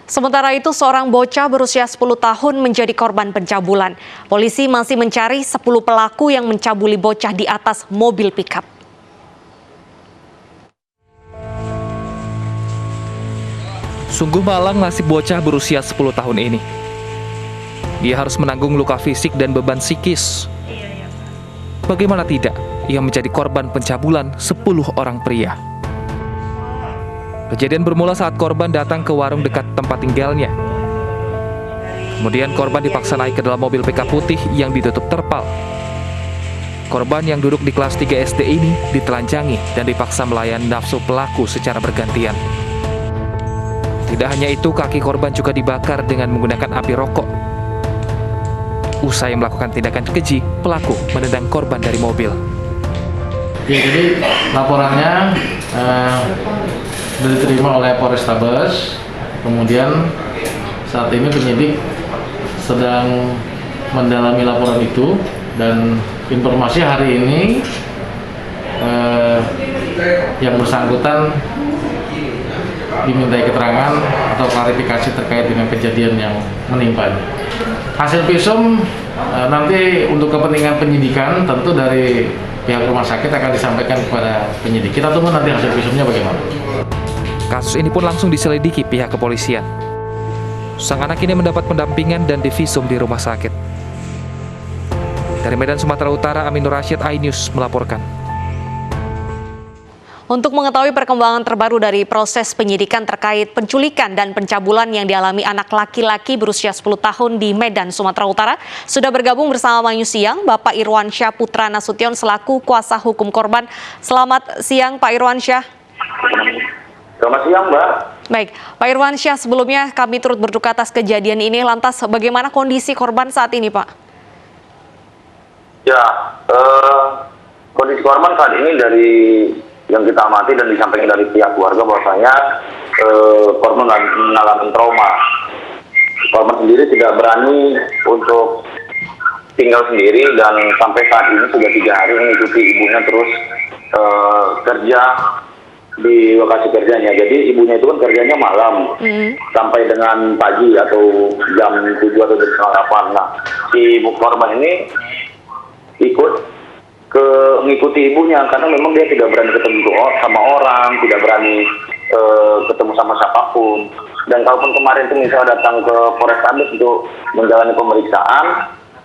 Sementara itu, seorang bocah berusia 10 tahun menjadi korban pencabulan. Polisi masih mencari 10 pelaku yang mencabuli bocah di atas mobil pickup. Sungguh malang nasib bocah berusia 10 tahun ini. Dia harus menanggung luka fisik dan beban psikis. Bagaimana tidak, ia menjadi korban pencabulan 10 orang pria. Kejadian bermula saat korban datang ke warung dekat tempat tinggalnya. Kemudian korban dipaksa naik ke dalam mobil pickup putih yang ditutup terpal. Korban yang duduk di kelas 3 SD ini ditelanjangi dan dipaksa melayani nafsu pelaku secara bergantian. Tidak hanya itu, kaki korban juga dibakar dengan menggunakan api rokok. Usai melakukan tindakan keji, pelaku menendang korban dari mobil. Ya, jadi laporannya diterima oleh Polrestabes. Kemudian saat ini penyidik sedang mendalami laporan itu, dan informasi hari ini yang bersangkutan dimintai keterangan atau klarifikasi terkait dengan kejadian yang menimpanya. Hasil visum nanti untuk kepentingan penyidikan tentu dari pihak rumah sakit akan disampaikan kepada penyidik. Kita tunggu nanti hasil visumnya bagaimana. Kasus ini pun langsung diselidiki pihak kepolisian. Sang anak ini mendapat pendampingan dan divisum di rumah sakit. Dari Medan, Sumatera Utara, Aminur Rasyid, iNews melaporkan. Untuk mengetahui perkembangan terbaru dari proses penyidikan terkait penculikan dan pencabulan yang dialami anak laki-laki berusia 10 tahun di Medan, Sumatera Utara, sudah bergabung bersama Manyu Siang Bapak Irwansyah Putra Nasution selaku kuasa hukum korban. Selamat siang Pak Irwansyah. Selamat siang, Mbak. Baik, Pak Irwansyah, sebelumnya kami turut berduka atas kejadian ini. Lantas bagaimana kondisi korban saat ini, Pak? Ya, kondisi korban saat ini dari yang kita amati dan disampaikan dari pihak keluarga bahwasanya korban mengalami trauma. Korban sendiri tidak berani untuk tinggal sendiri dan sampai saat ini sudah 3 hari mengikuti ibunya terus kerja di lokasi kerjanya. Jadi ibunya itu kan kerjanya malam sampai dengan pagi atau jam 7 atau jam 8. Nah, si ibu korban ini ikut mengikuti ibunya karena memang dia tidak berani ketemu sama orang, tidak berani ketemu sama siapapun. Dan kalaupun kemarin itu misalnya datang ke Polrestabes untuk menjalani pemeriksaan,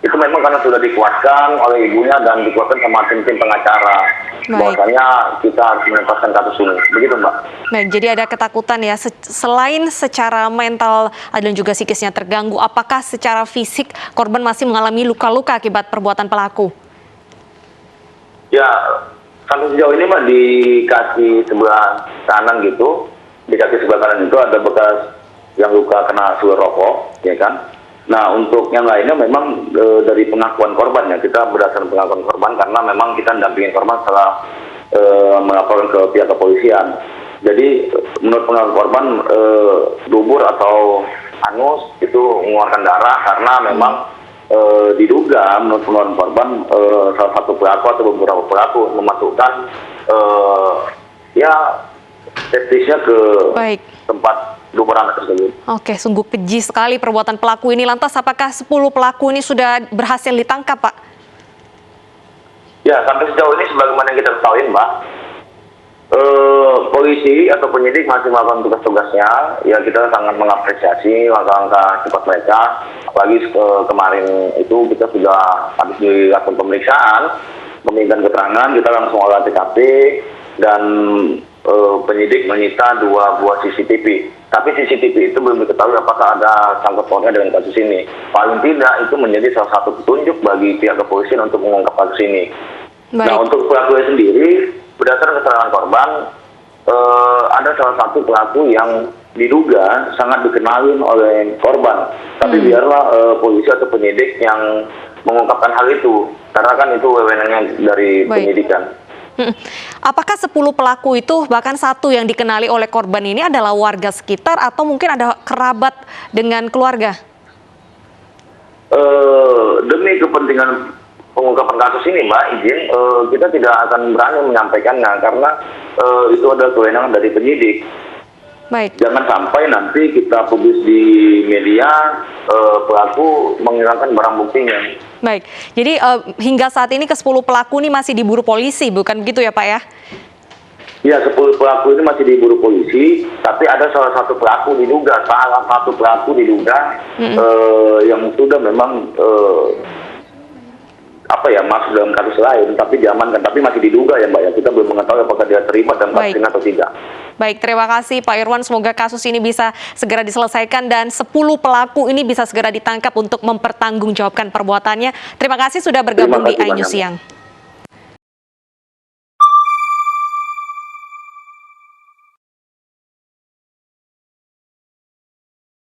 itu memang karena sudah dikuatkan oleh ibunya dan dikuatkan sama tim pengacara. Bahwasanya kita harus menuntaskan kasus ini. Begitu, Mbak. Baik, jadi ada ketakutan ya, selain secara mental dan juga psikisnya terganggu, apakah secara fisik korban masih mengalami luka-luka akibat perbuatan pelaku? Ya, sampai sejauh ini Mbak, di kaki sebelah kanan gitu, di kaki sebelah kanan itu ada bekas yang luka kena suler rokok, ya kan? Nah, untuk yang lainnya memang dari pengakuan korban ya, kita berdasarkan pengakuan korban karena memang kita mendampingi korban setelah melaporkan ke pihak kepolisian. Jadi menurut pengakuan korban, dubur atau anus itu mengeluarkan darah karena memang diduga menurut pengakuan korban salah satu pelaku atau beberapa pelaku memasukkan testisnya ke tempat dubur anak tersebut. Oke, sungguh keji sekali perbuatan pelaku ini. Lantas apakah 10 pelaku ini sudah berhasil ditangkap, Pak? Ya, sampai sejauh ini sebagaimana yang kita ketahui, Mbak, polisi atau penyidik masih melakukan tugas-tugasnya. Ya, kita sangat mengapresiasi langkah-langkah cepat mereka. Apalagi kemarin itu kita sudah habis dilakukan pemeriksaan, meminta keterangan, kita langsung olah TKP dan penyidik menyita 2 buah CCTV. Tapi CCTV itu belum diketahui apakah ada sangkut pautnya dengan kasus ini. Paling tidak itu menjadi salah satu petunjuk bagi pihak kepolisian untuk mengungkap kasus ini. Baik. Nah, untuk pelaku sendiri, berdasarkan keterangan korban, ada salah satu pelaku yang diduga sangat dikenalin oleh korban. Tapi biarlah polisi atau penyidik yang mengungkapkan hal itu, karena kan itu wewenangnya dari penyidikan. Apakah 10 pelaku itu bahkan satu yang dikenali oleh korban ini adalah warga sekitar atau mungkin ada kerabat dengan keluarga? Demi kepentingan pengungkapan kasus ini, Mbak, izin kita tidak akan berani menyampaikannya karena itu adalah kewenangan dari penyidik. Baik. Jangan sampai nanti kita publis di media pelaku menghilangkan barang buktinya. Baik, jadi hingga saat ini ke-10 pelaku ini masih diburu polisi, bukan begitu ya Pak ya? Ya, 10 pelaku ini masih diburu polisi, tapi ada salah satu pelaku diduga yang sudah memang masuk dalam kasus lain, tapi diamankan, tapi masih diduga ya Mbak ya. Kita belum mengetahui apakah dia terlibat dalam kasus ini atau tidak. Baik, terima kasih Pak Irwan. Semoga kasus ini bisa segera diselesaikan dan 10 pelaku ini bisa segera ditangkap untuk mempertanggungjawabkan perbuatannya. Terima kasih sudah bergabung di iNews Siang.